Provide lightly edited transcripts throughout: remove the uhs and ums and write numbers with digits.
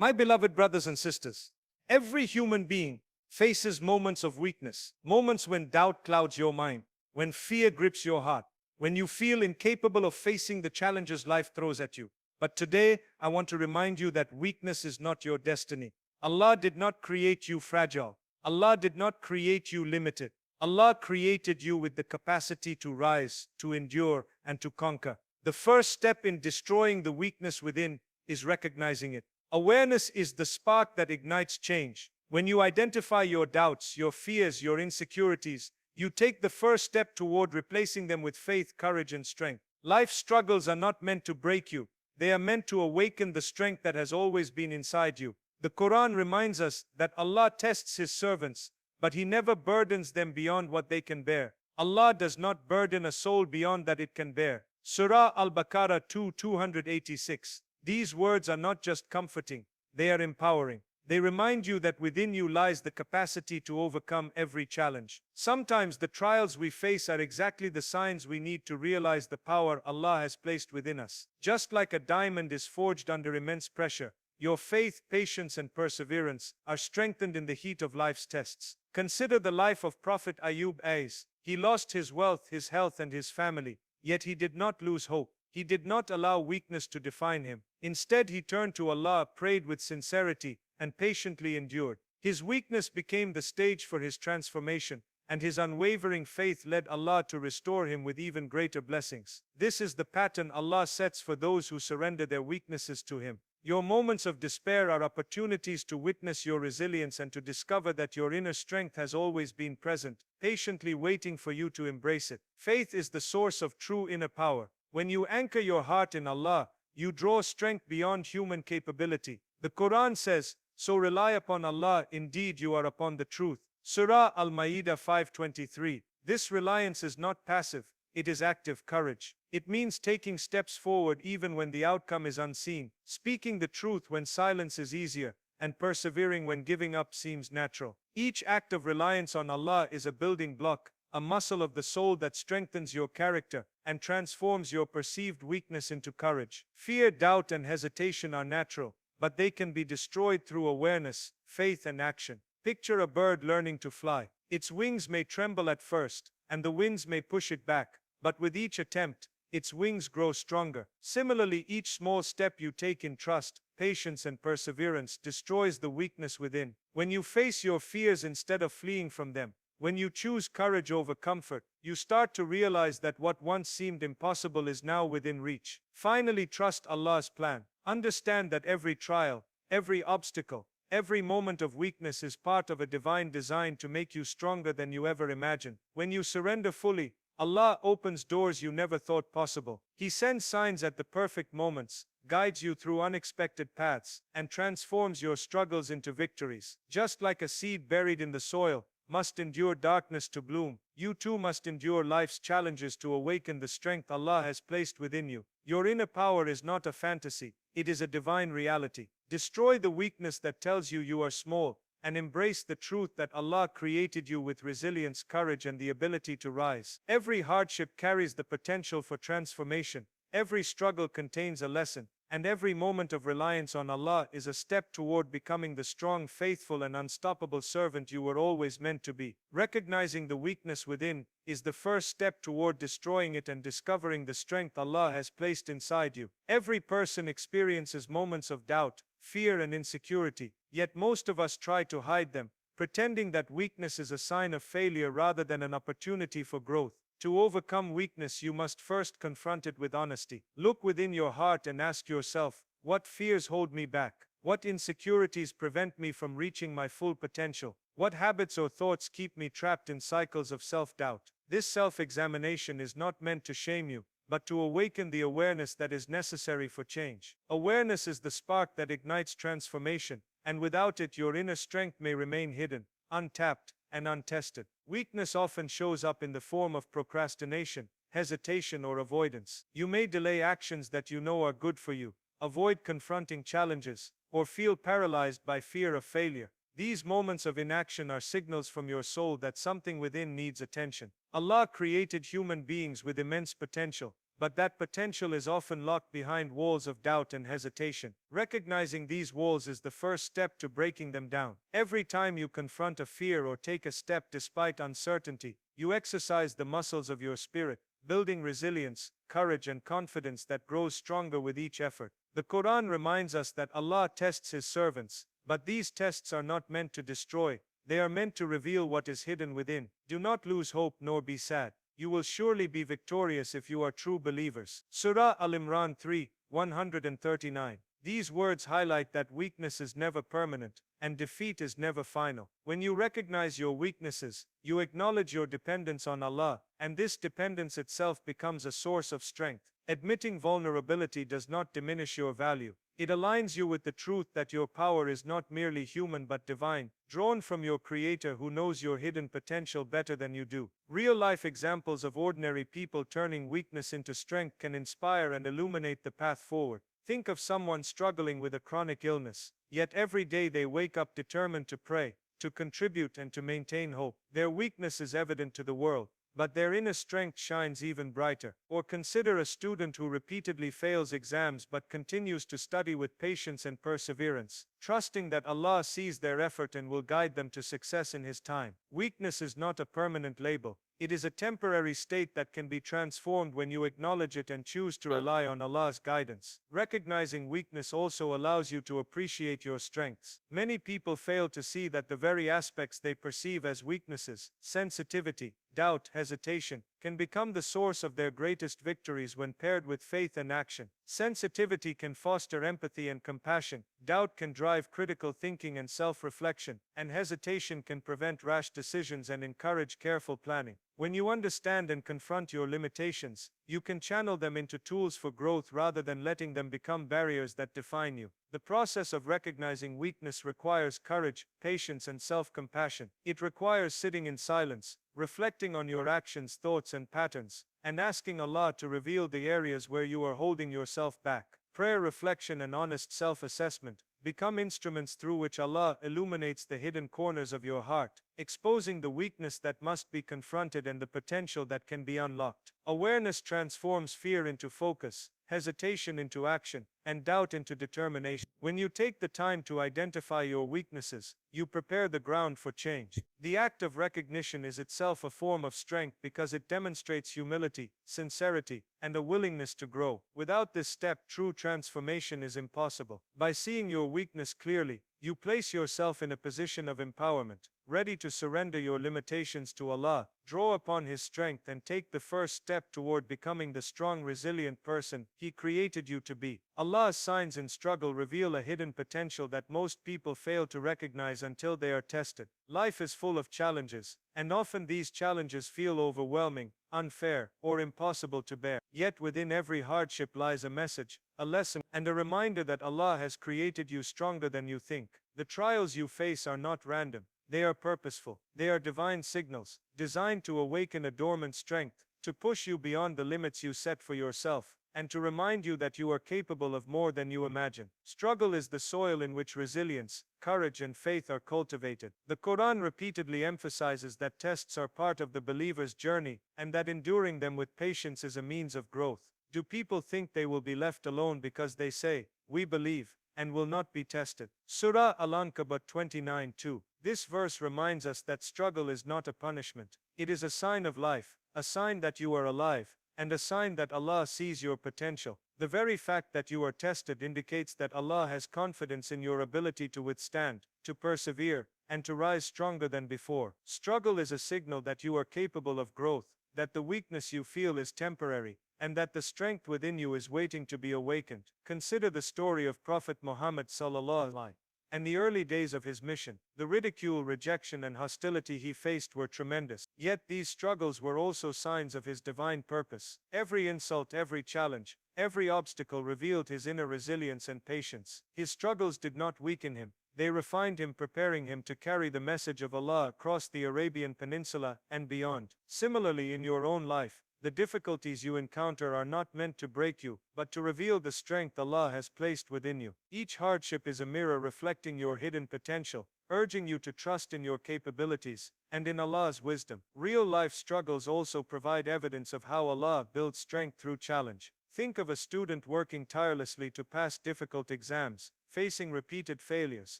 My beloved brothers and sisters, every human being faces moments of weakness, moments when doubt clouds your mind, when fear grips your heart, when you feel incapable of facing the challenges life throws at you. But today, I want to remind you that weakness is not your destiny. Allah did not create you fragile. Allah did not create you limited. Allah created you with the capacity to rise, to endure, and to conquer. The first step in destroying the weakness within is recognizing it. Awareness is the spark that ignites change. When you identify your doubts, your fears, your insecurities, you take the first step toward replacing them with faith, courage, and strength. Life's struggles are not meant to break you. They are meant to awaken the strength that has always been inside you. The Quran reminds us that Allah tests His servants, but He never burdens them beyond what they can bear. Allah does not burden a soul beyond that it can bear. Surah Al-Baqarah 2:286. These words are not just comforting, they are empowering. They remind you that within you lies the capacity to overcome every challenge. Sometimes the trials we face are exactly the signs we need to realize the power Allah has placed within us. Just like a diamond is forged under immense pressure, your faith, patience, and perseverance are strengthened in the heat of life's tests. Consider the life of Prophet Ayub as he lost his wealth, his health, and his family, yet he did not lose hope. He did not allow weakness to define him. Instead, he turned to Allah, prayed with sincerity, and patiently endured. His weakness became the stage for his transformation, and his unwavering faith led Allah to restore him with even greater blessings. This is the pattern Allah sets for those who surrender their weaknesses to Him. Your moments of despair are opportunities to witness your resilience and to discover that your inner strength has always been present, patiently waiting for you to embrace it. Faith is the source of true inner power. When you anchor your heart in Allah, you draw strength beyond human capability. The Quran says, "So rely upon Allah, indeed you are upon the truth." Surah Al-Ma'idah 5:23. This reliance is not passive, it is active courage. It means taking steps forward even when the outcome is unseen, speaking the truth when silence is easier, and persevering when giving up seems natural. Each act of reliance on Allah is a building block, a muscle of the soul that strengthens your character and transforms your perceived weakness into courage. Fear, doubt, and hesitation are natural, but they can be destroyed through awareness, faith, and action. Picture a bird learning to fly. Its wings may tremble at first, and the winds may push it back, but with each attempt, its wings grow stronger. Similarly, each small step you take in trust, patience, and perseverance destroys the weakness within. When you face your fears instead of fleeing from them, when you choose courage over comfort, you start to realize that what once seemed impossible is now within reach. Finally, trust Allah's plan. Understand that every trial, every obstacle, every moment of weakness is part of a divine design to make you stronger than you ever imagined. When you surrender fully, Allah opens doors you never thought possible. He sends signs at the perfect moments, guides you through unexpected paths, and transforms your struggles into victories. Just like a seed buried in the soil must endure darkness to bloom, you too must endure life's challenges to awaken the strength Allah has placed within you. Your inner power is not a fantasy, it is a divine reality. Destroy the weakness that tells you you are small, and embrace the truth that Allah created you with resilience, courage, and the ability to rise. Every hardship carries the potential for transformation, every struggle contains a lesson, and every moment of reliance on Allah is a step toward becoming the strong, faithful, and unstoppable servant you were always meant to be. Recognizing the weakness within is the first step toward destroying it and discovering the strength Allah has placed inside you. Every person experiences moments of doubt, fear, and insecurity, yet most of us try to hide them, pretending that weakness is a sign of failure rather than an opportunity for growth. To overcome weakness, you must first confront it with honesty. Look within your heart and ask yourself, what fears hold me back? What insecurities prevent me from reaching my full potential? What habits or thoughts keep me trapped in cycles of self-doubt? This self-examination is not meant to shame you, but to awaken the awareness that is necessary for change. Awareness is the spark that ignites transformation, and without it your inner strength may remain hidden, untapped, and untested. Weakness often shows up in the form of procrastination, hesitation, or avoidance. You may delay actions that you know are good for you, avoid confronting challenges, or feel paralyzed by fear of failure. These moments of inaction are signals from your soul that something within needs attention. Allah created human beings with immense potential, but that potential is often locked behind walls of doubt and hesitation. Recognizing these walls is the first step to breaking them down. Every time you confront a fear or take a step despite uncertainty, you exercise the muscles of your spirit, building resilience, courage, and confidence that grows stronger with each effort. The Quran reminds us that Allah tests His servants, but these tests are not meant to destroy, they are meant to reveal what is hidden within. Do not lose hope nor be sad. You will surely be victorious if you are true believers. Surah Al-Imran 3, 139. These words highlight that weakness is never permanent, and defeat is never final. When you recognize your weaknesses, you acknowledge your dependence on Allah, and this dependence itself becomes a source of strength. Admitting vulnerability does not diminish your value. It aligns you with the truth that your power is not merely human but divine, drawn from your Creator who knows your hidden potential better than you do. Real-life examples of ordinary people turning weakness into strength can inspire and illuminate the path forward. Think of someone struggling with a chronic illness, yet every day they wake up determined to pray, to contribute, and to maintain hope. Their weakness is evident to the world, but their inner strength shines even brighter. Or consider a student who repeatedly fails exams but continues to study with patience and perseverance, trusting that Allah sees their effort and will guide them to success in His time. Weakness is not a permanent label. It is a temporary state that can be transformed when you acknowledge it and choose to rely on Allah's guidance. Recognizing weakness also allows you to appreciate your strengths. Many people fail to see that the very aspects they perceive as weaknesses, sensitivity, doubt, hesitation, can become the source of their greatest victories when paired with faith and action. Sensitivity can foster empathy and compassion, doubt can drive critical thinking and self-reflection, and hesitation can prevent rash decisions and encourage careful planning. When you understand and confront your limitations, you can channel them into tools for growth rather than letting them become barriers that define you. The process of recognizing weakness requires courage, patience, and self-compassion. It requires sitting in silence, reflecting on your actions, thoughts, and patterns, and asking Allah to reveal the areas where you are holding yourself back. Prayer, reflection, and honest self-assessment become instruments through which Allah illuminates the hidden corners of your heart, exposing the weakness that must be confronted and the potential that can be unlocked. Awareness transforms fear into focus, hesitation into action, and doubt into determination. When you take the time to identify your weaknesses, you prepare the ground for change. The act of recognition is itself a form of strength because it demonstrates humility, sincerity, and a willingness to grow. Without this step, true transformation is impossible. By seeing your weakness clearly, you place yourself in a position of empowerment, ready to surrender your limitations to Allah, draw upon His strength, and take the first step toward becoming the strong, resilient person He created you to be. Allah's signs in struggle reveal a hidden potential that most people fail to recognize until they are tested. Life is full of challenges, and often these challenges feel overwhelming, unfair, or impossible to bear. Yet within every hardship lies a message, a lesson, and a reminder that Allah has created you stronger than you think. The trials you face are not random. They are purposeful. They are divine signals, designed to awaken a dormant strength, to push you beyond the limits you set for yourself, and to remind you that you are capable of more than you imagine. Struggle is the soil in which resilience, courage, and faith are cultivated. The Quran repeatedly emphasizes that tests are part of the believer's journey, and that enduring them with patience is a means of growth. Do people think they will be left alone because they say, "We believe," and will not be tested? Surah Al-Ankabut 29:2. This verse reminds us that struggle is not a punishment. It is a sign of life, a sign that you are alive, and a sign that Allah sees your potential. The very fact that you are tested indicates that Allah has confidence in your ability to withstand, to persevere, and to rise stronger than before. Struggle is a signal that you are capable of growth, that the weakness you feel is temporary, and that the strength within you is waiting to be awakened. Consider the story of Prophet Muhammad sallallahu alaihi wasallam. In the early days of his mission, the ridicule, rejection, and hostility he faced were tremendous. Yet these struggles were also signs of his divine purpose. Every insult, every challenge, every obstacle revealed his inner resilience and patience. His struggles did not weaken him. They refined him, preparing him to carry the message of Allah across the Arabian Peninsula and beyond. Similarly, in your own life, The difficulties you encounter are not meant to break you, but to reveal the strength Allah has placed within you. Each hardship is a mirror reflecting your hidden potential, urging you to trust in your capabilities and in Allah's wisdom. Real-life struggles also provide evidence of how Allah builds strength through challenge. Think of a student working tirelessly to pass difficult exams, facing repeated failures,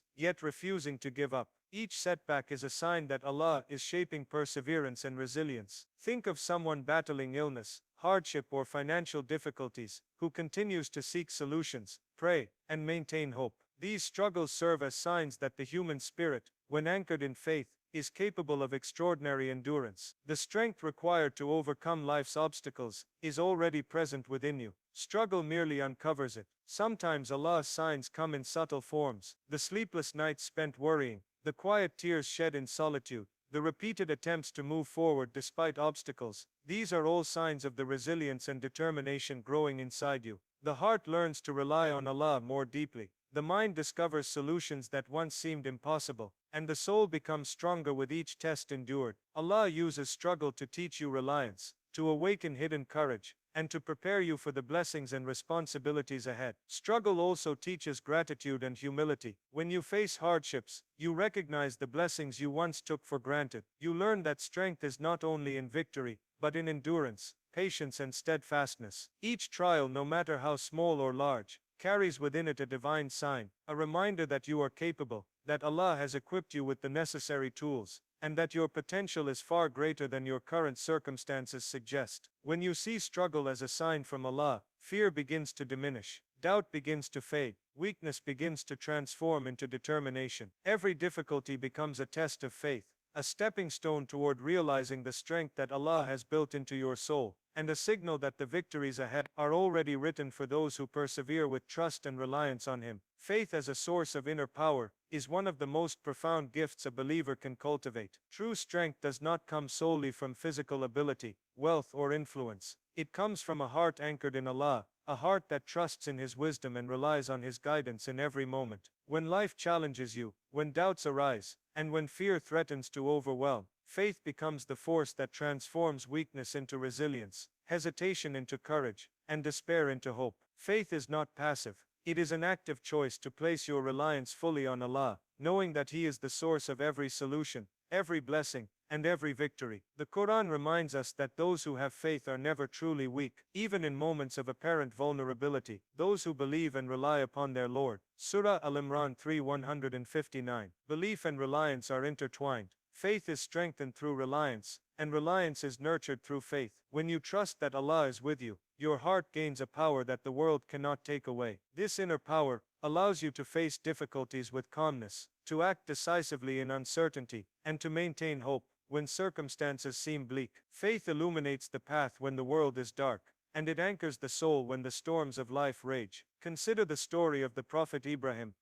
yet refusing to give up. Each setback is a sign that Allah is shaping perseverance and resilience. Think of someone battling illness, hardship, or financial difficulties, who continues to seek solutions, pray, and maintain hope. These struggles serve as signs that the human spirit, when anchored in faith, is capable of extraordinary endurance. The strength required to overcome life's obstacles is already present within you. Struggle merely uncovers it. Sometimes Allah's signs come in subtle forms: the sleepless nights spent worrying, the quiet tears shed in solitude, the repeated attempts to move forward despite obstacles. These are all signs of the resilience and determination growing inside you. The heart learns to rely on Allah more deeply. The mind discovers solutions that once seemed impossible, and the soul becomes stronger with each test endured. Allah uses struggle to teach you reliance, to awaken hidden courage, and to prepare you for the blessings and responsibilities ahead. Struggle also teaches gratitude and humility. When you face hardships, you recognize the blessings you once took for granted. You learn that strength is not only in victory, but in endurance, patience, and steadfastness. Each trial, no matter how small or large, carries within it a divine sign, a reminder that you are capable, that Allah has equipped you with the necessary tools, and that your potential is far greater than your current circumstances suggest. When you see struggle as a sign from Allah, fear begins to diminish, doubt begins to fade, weakness begins to transform into determination. Every difficulty becomes a test of faith, a stepping stone toward realizing the strength that Allah has built into your soul, and a signal that the victories ahead are already written for those who persevere with trust and reliance on Him. Faith as a source of inner power is one of the most profound gifts a believer can cultivate. True strength does not come solely from physical ability, wealth, or influence. It comes from a heart anchored in Allah, a heart that trusts in His wisdom and relies on His guidance in every moment. When life challenges you, when doubts arise, and when fear threatens to overwhelm, faith becomes the force that transforms weakness into resilience, hesitation into courage, and despair into hope. Faith is not passive. It is an active choice to place your reliance fully on Allah, knowing that He is the source of every solution, every blessing, and every victory. The Quran reminds us that those who have faith are never truly weak, even in moments of apparent vulnerability. Those who believe and rely upon their Lord. Surah Al-Imran 3:159. Belief and reliance are intertwined. Faith is strengthened through reliance, and reliance is nurtured through faith. When you trust that Allah is with you, your heart gains a power that the world cannot take away. This inner power allows you to face difficulties with calmness, to act decisively in uncertainty, and to maintain hope when circumstances seem bleak. Faith illuminates the path when the world is dark, and it anchors the soul when the storms of life rage. Consider the story of the Prophet Ibrahim,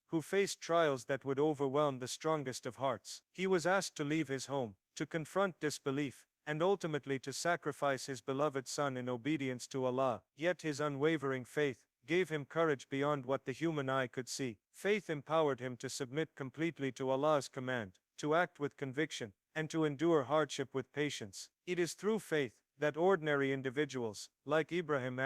who faced trials that would overwhelm the strongest of hearts. He was asked to leave his home, to confront disbelief, and ultimately to sacrifice his beloved son in obedience to Allah. Yet his unwavering faith gave him courage beyond what the human eye could see. Faith empowered him to submit completely to Allah's command, to act with conviction, and to endure hardship with patience. It is through faith that ordinary individuals, like Ibrahim,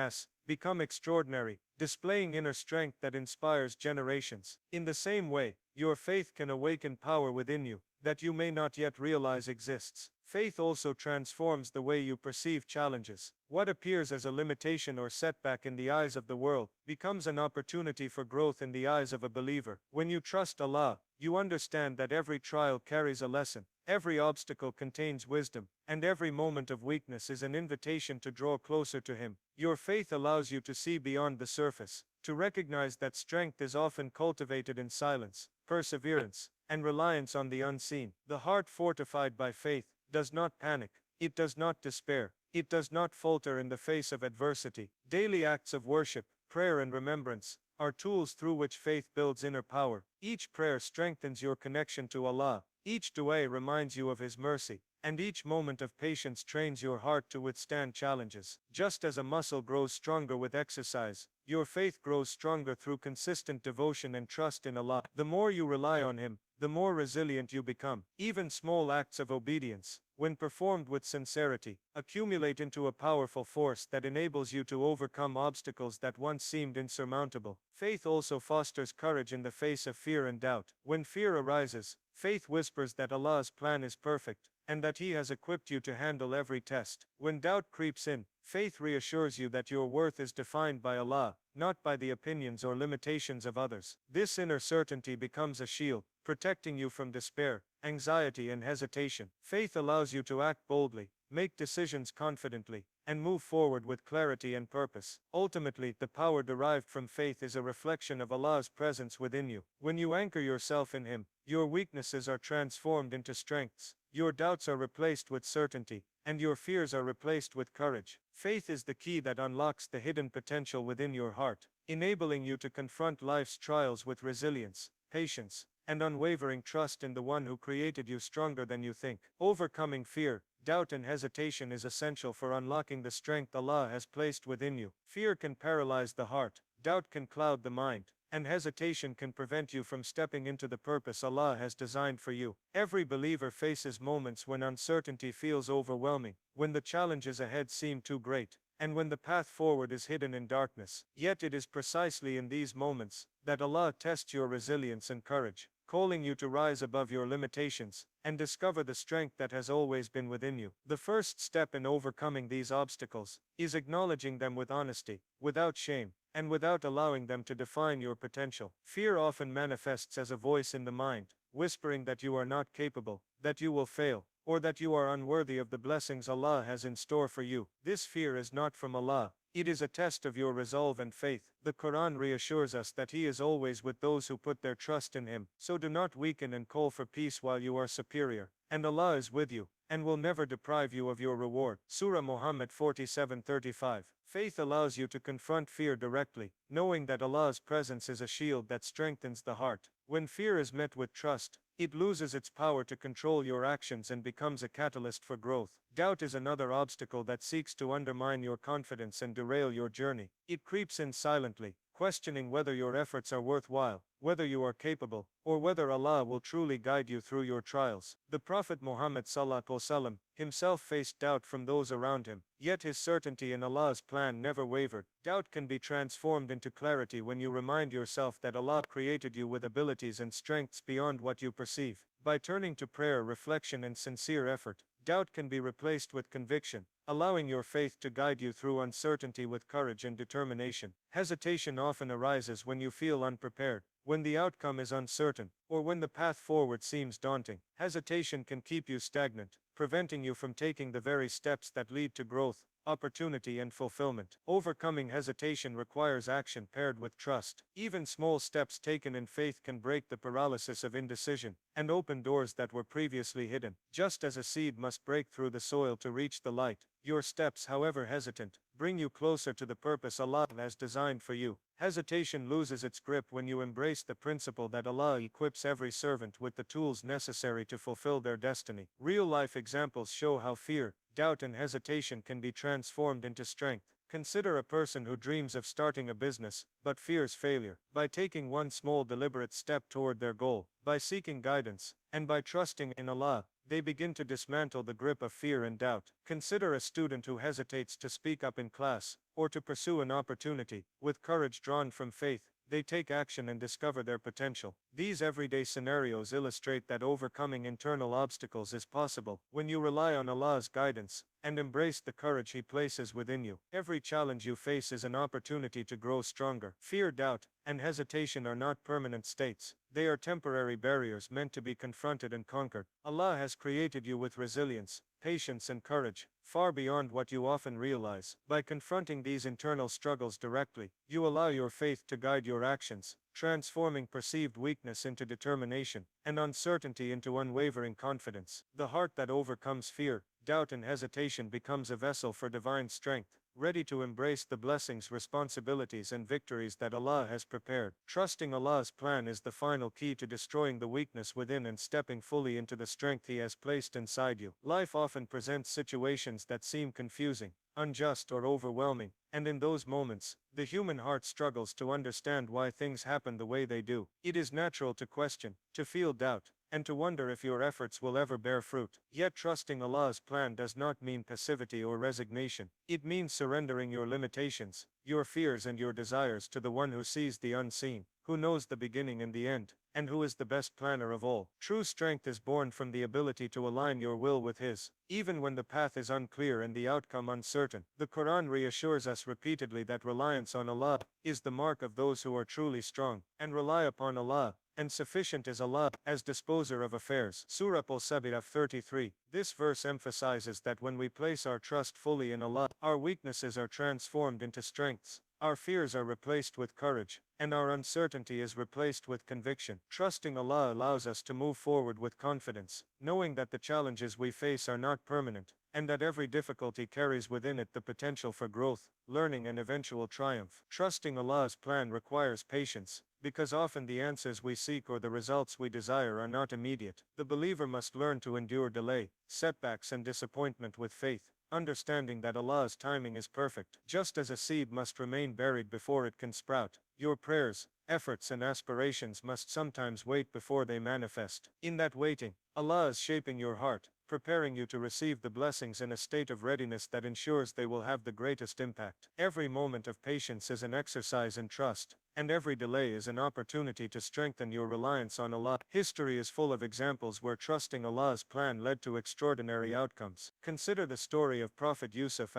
become extraordinary, displaying inner strength that inspires generations. In the same way, your faith can awaken power within you that you may not yet realize exists. Faith also transforms the way you perceive challenges. What appears as a limitation or setback in the eyes of the world becomes an opportunity for growth in the eyes of a believer. When you trust Allah, you understand that every trial carries a lesson, every obstacle contains wisdom, and every moment of weakness is an invitation to draw closer to Him. Your faith allows you to see beyond the surface, to recognize that strength is often cultivated in silence, perseverance, and reliance on the unseen. The heart fortified by faith does not panic, it does not despair, it does not falter in the face of adversity. Daily acts of worship, prayer, and remembrance are tools through which faith builds inner power. Each prayer strengthens your connection to Allah, each dua reminds you of His mercy, and each moment of patience trains your heart to withstand challenges. Just as a muscle grows stronger with exercise, your faith grows stronger through consistent devotion and trust in Allah. The more you rely on Him, the more resilient you become. Even small acts of obedience, when performed with sincerity, accumulate into a powerful force that enables you to overcome obstacles that once seemed insurmountable. Faith also fosters courage in the face of fear and doubt. When fear arises, faith whispers that Allah's plan is perfect, and that He has equipped you to handle every test. When doubt creeps in, faith reassures you that your worth is defined by Allah, not by the opinions or limitations of others. This inner certainty becomes a shield, protecting you from despair, anxiety, and hesitation. Faith allows you to act boldly, make decisions confidently, and move forward with clarity and purpose. Ultimately, the power derived from faith is a reflection of Allah's presence within you. When you anchor yourself in Him, your weaknesses are transformed into strengths, your doubts are replaced with certainty, and your fears are replaced with courage. Faith is the key that unlocks the hidden potential within your heart, enabling you to confront life's trials with resilience, patience, and unwavering trust in the one who created you stronger than you think. Overcoming fear, doubt, and hesitation is essential for unlocking the strength Allah has placed within you. Fear can paralyze the heart, doubt can cloud the mind, and hesitation can prevent you from stepping into the purpose Allah has designed for you. Every believer faces moments when uncertainty feels overwhelming, when the challenges ahead seem too great, and when the path forward is hidden in darkness. Yet it is precisely in these moments that Allah tests your resilience and courage, calling you to rise above your limitations and discover the strength that has always been within you. The first step in overcoming these obstacles is acknowledging them with honesty, without shame, and without allowing them to define your potential. Fear often manifests as a voice in the mind, whispering that you are not capable, that you will fail, or that you are unworthy of the blessings Allah has in store for you. This fear is not from Allah. It is a test of your resolve and faith. The Quran reassures us that He is always with those who put their trust in Him. So do not weaken and call for peace while you are superior, and Allah is with you, and will never deprive you of your reward. Surah Muhammad 47:35. Faith allows you to confront fear directly, knowing that Allah's presence is a shield that strengthens the heart. When fear is met with trust, it loses its power to control your actions and becomes a catalyst for growth. Doubt is another obstacle that seeks to undermine your confidence and derail your journey. It creeps in silently, questioning whether your efforts are worthwhile, whether you are capable, or whether Allah will truly guide you through your trials. The Prophet Muhammad ﷺ himself faced doubt from those around him, yet his certainty in Allah's plan never wavered. Doubt can be transformed into clarity when you remind yourself that Allah created you with abilities and strengths beyond what you perceive. By turning to prayer, reflection, and sincere effort, doubt can be replaced with conviction, allowing your faith to guide you through uncertainty with courage and determination. Hesitation often arises when you feel unprepared, when the outcome is uncertain, or when the path forward seems daunting. Hesitation can keep you stagnant, preventing you from taking the very steps that lead to growth, opportunity, and fulfillment. Overcoming hesitation requires action paired with trust. Even small steps taken in faith can break the paralysis of indecision and open doors that were previously hidden. Just as a seed must break through the soil to reach the light, your steps, however hesitant, bring you closer to the purpose Allah has designed for you. Hesitation loses its grip when you embrace the principle that Allah equips every servant with the tools necessary to fulfill their destiny. Real-life examples show how fear, doubt, and hesitation can be transformed into strength. Consider a person who dreams of starting a business, but fears failure. By taking one small deliberate step toward their goal, by seeking guidance, and by trusting in Allah, they begin to dismantle the grip of fear and doubt. Consider a student who hesitates to speak up in class, or to pursue an opportunity. With courage drawn from faith, they take action and discover their potential. These everyday scenarios illustrate that overcoming internal obstacles is possible when you rely on Allah's guidance and embrace the courage He places within you. Every challenge you face is an opportunity to grow stronger. Fear, doubt, and hesitation are not permanent states. They are temporary barriers meant to be confronted and conquered. Allah has created you with resilience, patience, and courage, far beyond what you often realize. By confronting these internal struggles directly, you allow your faith to guide your actions, transforming perceived weakness into determination, and uncertainty into unwavering confidence. The heart that overcomes fear, doubt, and hesitation becomes a vessel for divine strength, ready to embrace the blessings, responsibilities, and victories that Allah has prepared. Trusting Allah's plan is the final key to destroying the weakness within and stepping fully into the strength He has placed inside you. Life often presents situations that seem confusing, unjust, or overwhelming, and in those moments, the human heart struggles to understand why things happen the way they do. It is natural to question, to feel doubt, and to wonder if your efforts will ever bear fruit. Yet trusting Allah's plan does not mean passivity or resignation. It means surrendering your limitations, your fears, and your desires to the one who sees the unseen, who knows the beginning and the end, and who is the best planner of all. True strength is born from the ability to align your will with His, even when the path is unclear and the outcome uncertain. The Quran reassures us repeatedly that reliance on Allah is the mark of those who are truly strong, and rely upon Allah, and sufficient is Allah, as disposer of affairs. Surah Al-Sabirah 33. This verse emphasizes that when we place our trust fully in Allah, our weaknesses are transformed into strengths, our fears are replaced with courage, and our uncertainty is replaced with conviction. Trusting Allah allows us to move forward with confidence, knowing that the challenges we face are not permanent, and that every difficulty carries within it the potential for growth, learning, and eventual triumph. Trusting Allah's plan requires patience, because often the answers we seek or the results we desire are not immediate. The believer must learn to endure delay, setbacks, and disappointment with faith, understanding that Allah's timing is perfect. Just as a seed must remain buried before it can sprout, your prayers, efforts, and aspirations must sometimes wait before they manifest. In that waiting, Allah is shaping your heart, preparing you to receive the blessings in a state of readiness that ensures they will have the greatest impact. Every moment of patience is an exercise in trust, and every delay is an opportunity to strengthen your reliance on Allah. History is full of examples where trusting Allah's plan led to extraordinary outcomes. Consider the story of Prophet Yusuf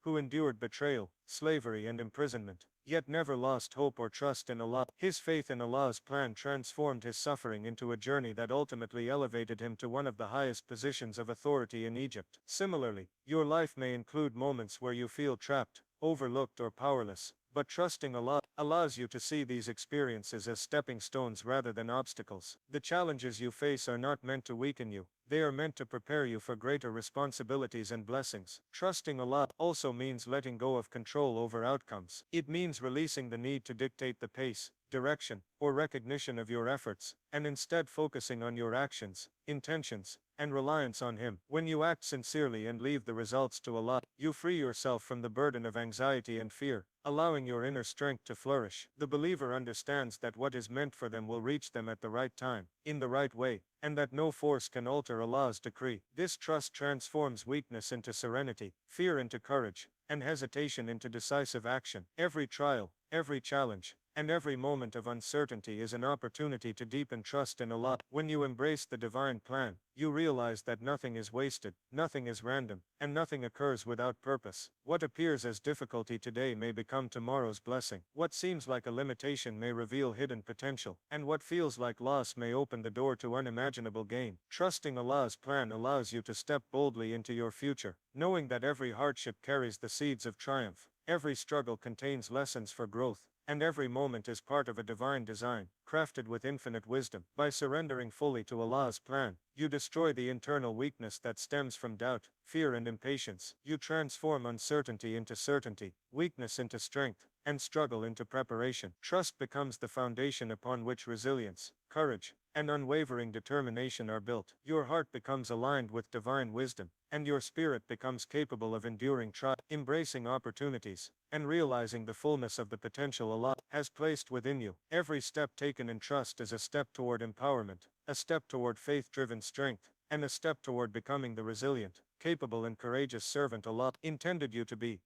who endured betrayal, slavery, and imprisonment, yet never lost hope or trust in Allah. His faith in Allah's plan transformed his suffering into a journey that ultimately elevated him to one of the highest positions of authority in Egypt. Similarly, your life may include moments where you feel trapped, overlooked, or powerless, but trusting Allah allows you to see these experiences as stepping stones rather than obstacles. The challenges you face are not meant to weaken you, they are meant to prepare you for greater responsibilities and blessings. Trusting Allah also means letting go of control over outcomes. It means releasing the need to dictate the pace, direction, or recognition of your efforts, and instead focusing on your actions, intentions, and reliance on Him. When you act sincerely and leave the results to Allah, you free yourself from the burden of anxiety and fear, allowing your inner strength to flourish. The believer understands that what is meant for them will reach them at the right time, in the right way, and that no force can alter Allah's decree. This trust transforms weakness into serenity, fear into courage, and hesitation into decisive action. Every trial, every challenge, and every moment of uncertainty is an opportunity to deepen trust in Allah. When you embrace the divine plan, you realize that nothing is wasted, nothing is random, and nothing occurs without purpose. What appears as difficulty today may become tomorrow's blessing. What seems like a limitation may reveal hidden potential, and what feels like loss may open the door to unimaginable gain. Trusting Allah's plan allows you to step boldly into your future, knowing that every hardship carries the seeds of triumph, every struggle contains lessons for growth, and every moment is part of a divine design, crafted with infinite wisdom. By surrendering fully to Allah's plan, you destroy the internal weakness that stems from doubt, fear, and impatience. You transform uncertainty into certainty, weakness into strength, and struggle into preparation. Trust becomes the foundation upon which resilience, courage, and unwavering determination are built. Your heart becomes aligned with divine wisdom, and your spirit becomes capable of enduring trials, embracing opportunities, and realizing the fullness of the potential Allah has placed within you. Every step taken in trust is a step toward empowerment, a step toward faith-driven strength, and a step toward becoming the resilient, capable, and courageous servant Allah intended you to be.